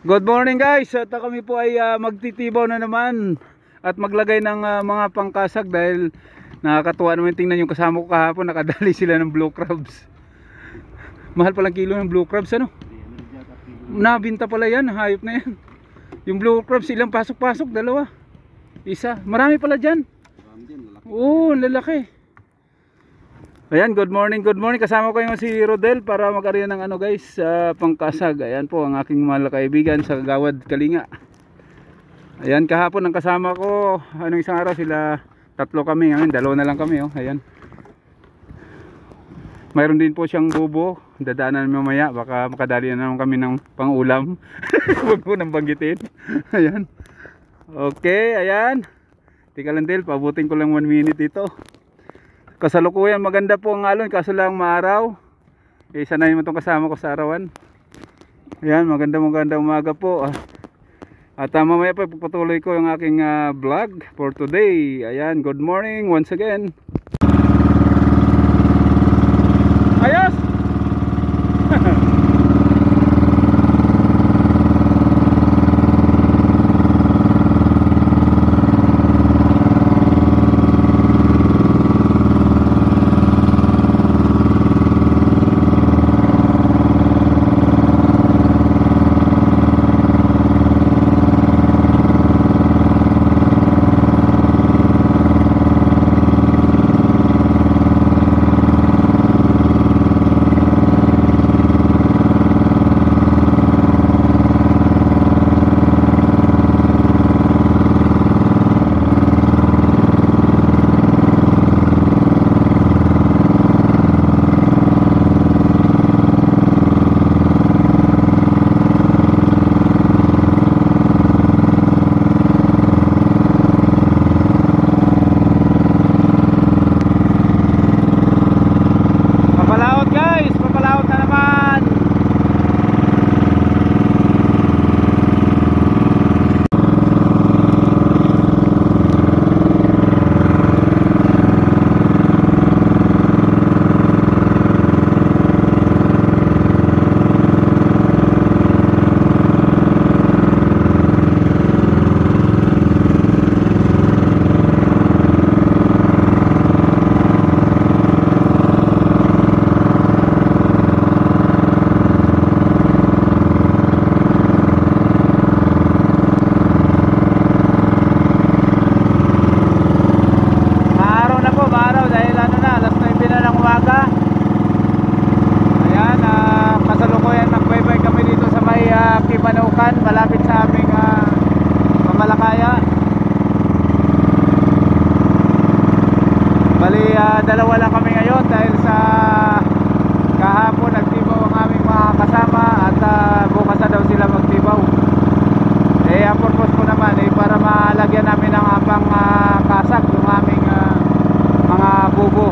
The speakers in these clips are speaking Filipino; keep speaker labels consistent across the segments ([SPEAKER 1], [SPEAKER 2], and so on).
[SPEAKER 1] Good morning guys, at kami po ay magtitibaw na naman at maglagay ng mga pangkasag dahil nakakatuwa naman tingnan yung kasama ko kahapon, nakadali sila ng blue crabs. Mahal palang kilo ng blue crabs ano? Nabinta pala yan, hayop na yan. Yung blue crabs ilang pasok-pasok, dalawa. Isa, marami pala dyan. Oo, lalaki. Ayan, good morning, kasama ko yung si Rodel para mag-ariyan ng ano guys, pangkasag. Ayan po ang aking mahal kaibigan sa Gawad Kalinga. Ayan, kahapon ang kasama ko, anong isang araw sila, tatlo kami, ngayon dalawa na lang kami oh. Ayan, mayroon din po siyang bubo, dadaanan mamaya, baka makadali na naman kami ng pang-ulam. Huwag mo nang banggitin. Ayan, okay, ayan, tika lang Del, pabutin ko lang 1 minute ito. Kasalukuyan maganda po ang alon, kaso lang maaraw. Sanayin mo itong kasama ko sa arawan. Ayan, maganda umaga po. At mamaya pa pagpatuloy ko yung aking vlog for today. Ayan, good morning once again. Ayos! malapit sa aming Mamalakaya. Bali dalawa lang kami ngayon dahil sa kahapon nagtibaw ang aming mga kasama at bukas na daw sila magtibaw. Ang purpose ko naman para malagyan namin ng pang kasak yung aming mga bubo.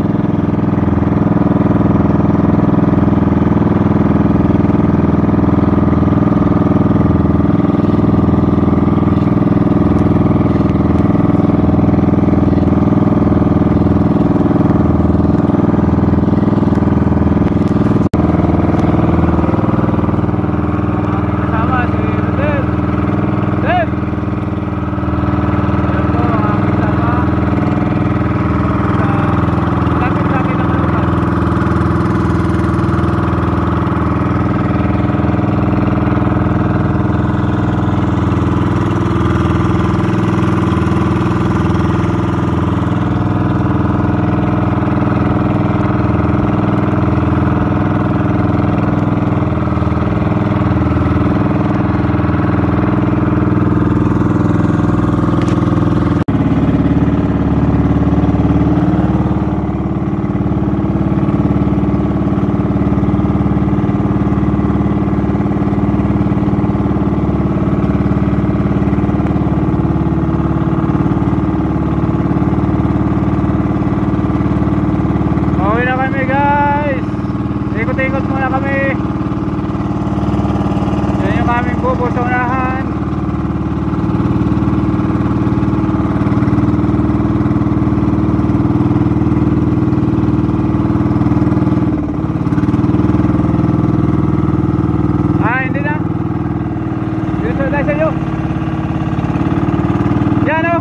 [SPEAKER 1] Ikot-ikot muna kami. Yan yung aming bubo sa unahan. Hindi tayo sa inyo. Yan o.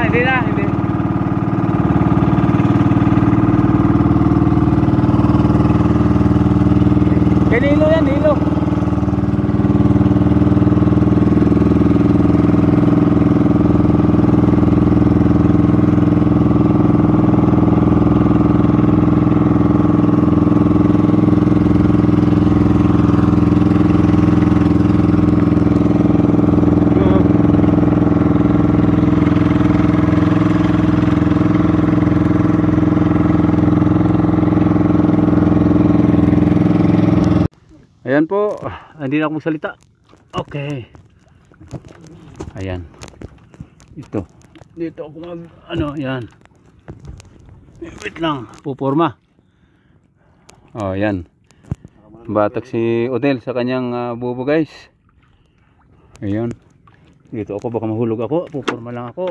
[SPEAKER 1] Hindi na, hindi. Kanilo yan, hilo. Ayan po, hindi na ako magsalita. Okay. Ayan. Ito. Dito ako mag, yan. Wait lang, puporma. Oh, ayan. Batak si Odel sa kanyang bubo guys. Ayan. Dito ako, baka mahulog ako. Puporma lang ako.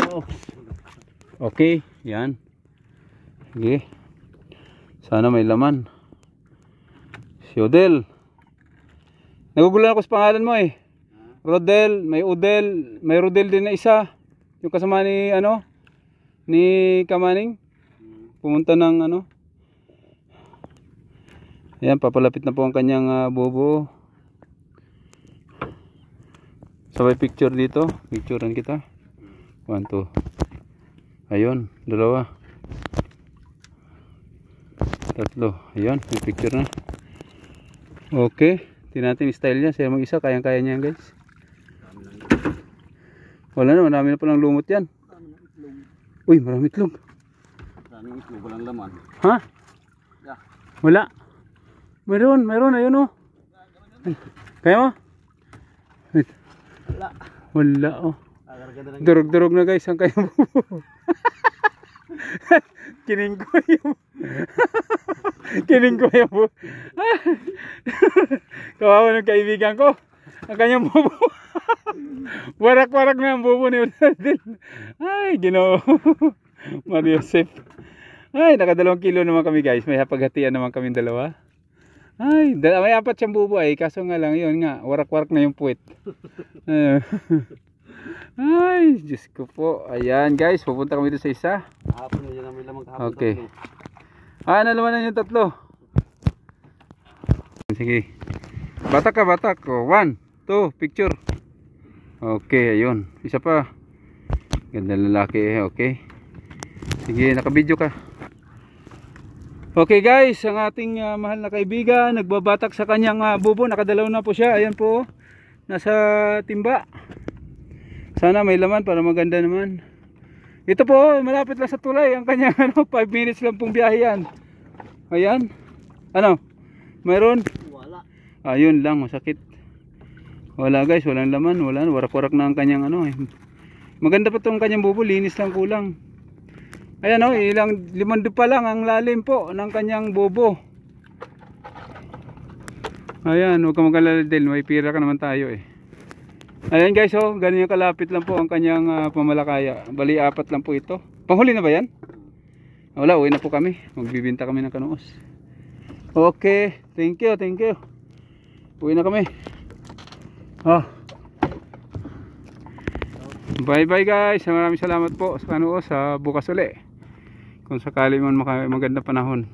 [SPEAKER 1] Okay, yan. Sige. Sana may laman. Si Odel. Nagugulan ako sa pangalan mo eh. Rodel, may Udel, may Rodel din na isa. Yung kasama ni ni Kamaning. Pumunta ng Ayan, papalapit na po ang kanyang bobo. Sabay picture dito. Picturean kita. 1, 2. Ayun, 2. 3. Ayun, may picture na. Okay. Tingnan natin yung style niya. Siya mag-isa, kayang-kaya niya yan guys. Wala na, marami na palang lumot yan. Uy, marami itlog.
[SPEAKER 2] Maraming itlog, walang laman.
[SPEAKER 1] Ha?
[SPEAKER 2] Yeah.
[SPEAKER 1] Wala. Meron, ayun o. Kaya mo?
[SPEAKER 2] Wala.
[SPEAKER 1] Wala o. Durog-durog na guys, ang kaya mo. Kining ko yung kawawa ng kaibigan ko ang kanyang bubo. Warak-warak na ang bubo ni Odel. Ay, Ginoo. Mario Joseph. Ay, naka 2 kilo naman kami guys. May hapaghatian naman kami dalawa. Ay, may 4 siyang bubo ay. Kaso nga lang, yun nga, warak-warak na yung puwet. Ay, Diyos ko po. Ayan guys, pupunta kami dito sa isa.
[SPEAKER 2] Kahapon yun ang may lamang kahapon.
[SPEAKER 1] Okay. Nalaman na yung 3. Sige. Batak ka, batak. 1, 2, picture. Okay, ayun. Isa pa. Ganda lalaki. Okay. Sige, nakabidyo ka. Okay guys, ang ating mahal na kaibigan nagbabatak sa kanyang bubo. Nakadalaw na po siya. Ayan po. Nasa timba. Sana may laman para maganda naman. Ito po, malapit lang sa tulay. Ang kanyang 5 minutes lang pong biyahe yan. Ayan. Mayroon?
[SPEAKER 2] Wala.
[SPEAKER 1] Ayun lang, masakit. Wala guys, walang laman. Wala, warak-warak na ang kanyang Maganda pa itong kanyang bubo, linis lang kulang. Ayan ilang 5 pa lang ang lalim po ng kanyang bubo. Ayan, huwag ka mag-alala din. May pira ka naman tayo eh. Ayan guys, ganyan kalapit lang po ang kanyang pamalakaya. Bali 4 lang po ito. Panghuli na ba yan? Wala, uwi na po kami. Magbibinta kami ng kanuos. Okay, thank you. Uwi na kami. Bye bye guys. Maraming salamat po sa kanuos. Bukas uli. Kung sakali man maganda panahon.